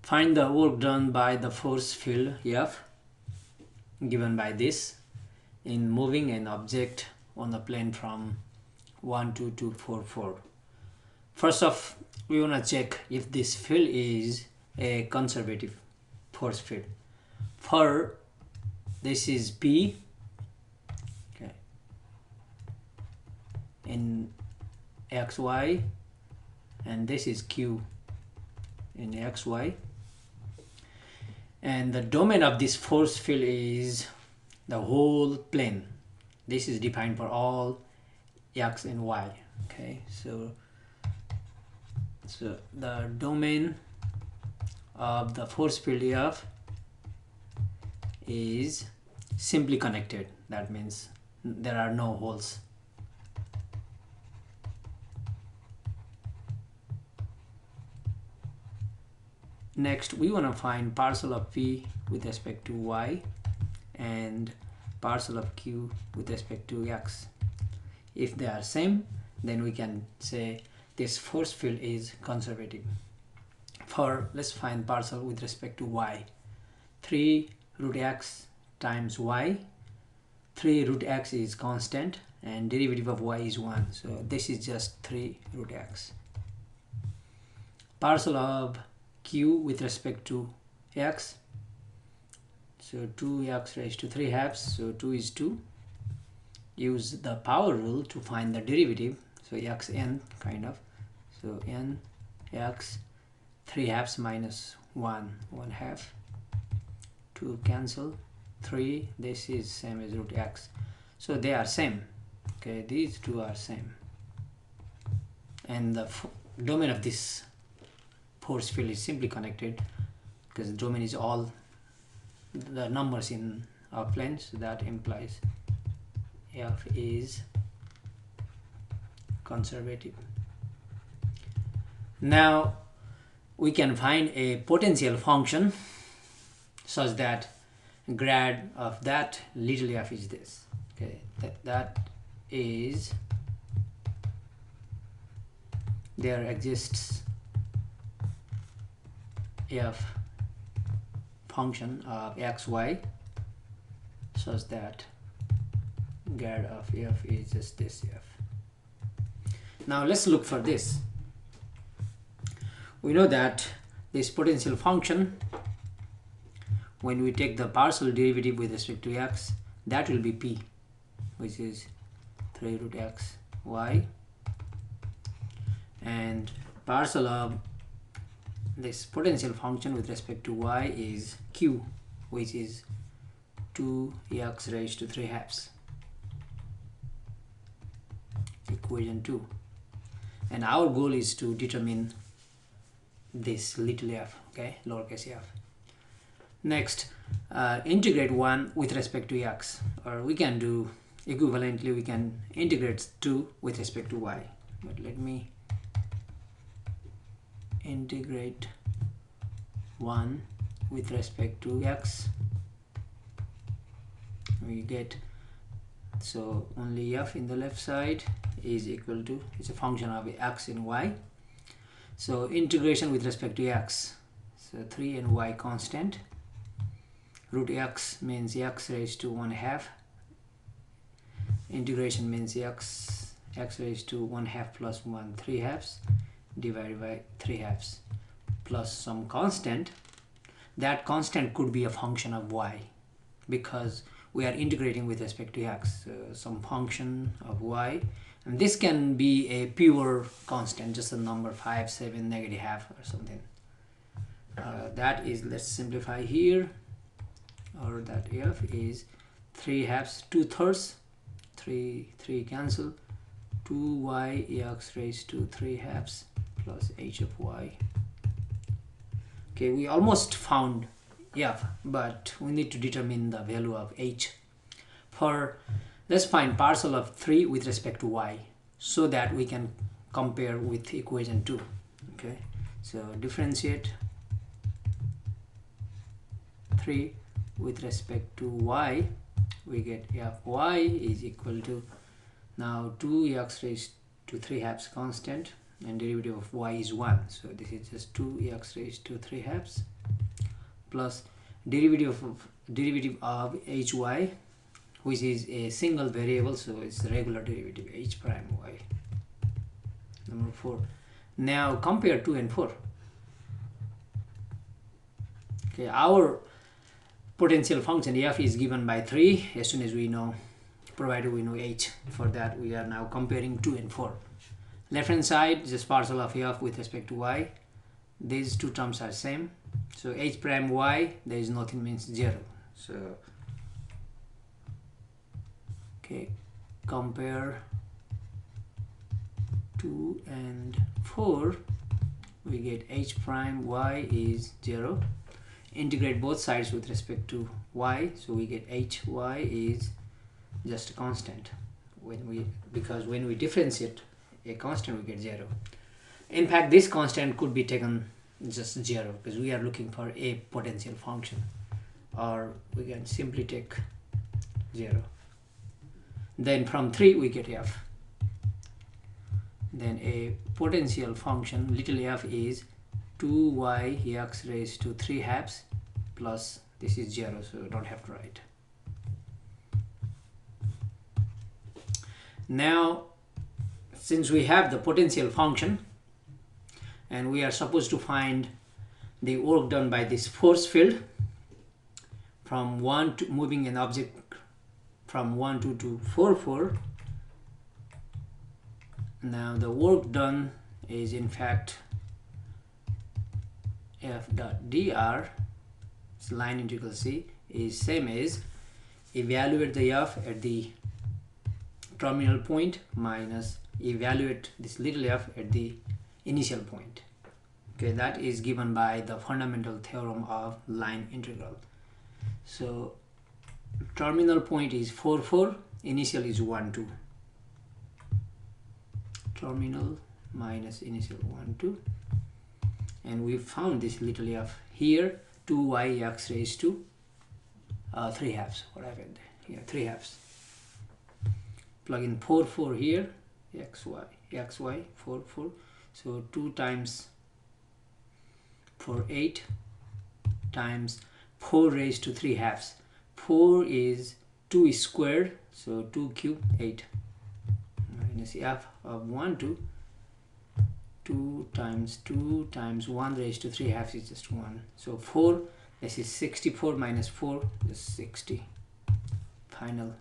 Find the work done by the force field F given by this in moving an object on the plane from 1 to 2, 4, 4. First off, we want to check if this field is a conservative force field. For this is P, okay, in XY, and this is Q in XY, and the domain of this force field is the whole plane. This is defined for all X and Y. Okay, so the domain of the force field F is simply connected. That means there are no holes. Next, we want to find parcel of P with respect to Y and parcel of Q with respect to X. If they are same, then we can say this force field is conservative. Let's find parcel with respect to Y. 3 root x times y. 3 root x is constant and derivative of y is 1. So this is just 3 root x. Parcel of Q with respect to x. So 2x raised to 3 halves. So 2 is 2. Use the power rule to find the derivative. So xn kind of. So n x 3 halves minus 1 half. 2 cancel. 3, this is same as root x. So they are same. Okay, these two are same. And the domain of this force field is simply connected because the domain is all the numbers in our plane. So that implies F is conservative. Now we can find a potential function such that grad of that little f is this. Okay, that is, there exists f function of xy such that grad of f is just this f. Now let's look for this. We know that this potential function, when we take the partial derivative with respect to x, that will be p, which is 3 root x y, and partial of this potential function with respect to y is q, which is 2x raised to 3 halves. Equation 2. And our goal is to determine this little f, okay, lowercase f. Next, integrate 1 with respect to x, or we can do equivalently, we can integrate 2 with respect to y. But let me integrate 1 with respect to x. We get, so only f in the left side is equal to, it's a function of x and y. So integration with respect to x, so 3 and y constant. Root x means x raised to 1 half. Integration means x raised to 1 half plus 1 3 halves divided by 3 halves plus some constant. That constant could be a function of y because we are integrating with respect to x. So some function of y, and this can be a pure constant, just a number 5, 7, negative half or something. That is, let's simplify here. Or that f is 3 halves, 2/3, 3 cancel, 2y x raised to 3 halves plus h of y. Okay, we almost found f, but we need to determine the value of h. Let's find parcel of 3 with respect to y so that we can compare with equation 2. Okay, so differentiate 3 with respect to y, we get fy is equal to, now 2x raised to 3 halves constant, and derivative of y is 1, so this is just 2x raised to 3 halves plus derivative of hy, which is a single variable, so it's the regular derivative h prime y. Number 4. Now compare 2 and 4. Okay, our potential function f is given by 3 as soon as we know, provided we know h. For that we are now comparing 2 and 4. Left hand side just partial of f with respect to y. These two terms are same, so h prime y, there is nothing, means 0. So okay, compare 2 and 4, we get h prime y is 0. Integrate both sides with respect to y, so we get hy is just a constant. Because when we differentiate a constant, we get 0. In fact, this constant could be taken just 0 because we are looking for a potential function, or we can simply take 0. Then from 3 we get f. Then a potential function little f is 2y x raised to 3 halves plus this is 0, so don't have to write. Now since we have the potential function and we are supposed to find the work done by this force field from 1 to moving an object from 1 to 4 4, now the work done is in fact f dot dr, line integral c, is same as evaluate the f at the terminal point minus evaluate this little f at the initial point. Okay, that is given by the fundamental theorem of line integral. So terminal point is 4 4, initial is 1 2. Terminal minus initial 1 2, and we found this little f here, 2y x raised to 3 halves. What happened here? 3 halves. Plug in 4 4 here, xy 4 4, so 2 times 4 8 times 4 raised to 3 halves. 4 is 2 is squared, so 2 cube 8 minus f of 1 2. 2 times 1 raised to 3 halves is just 1, so 4, this is 64 minus 4 is 60. Final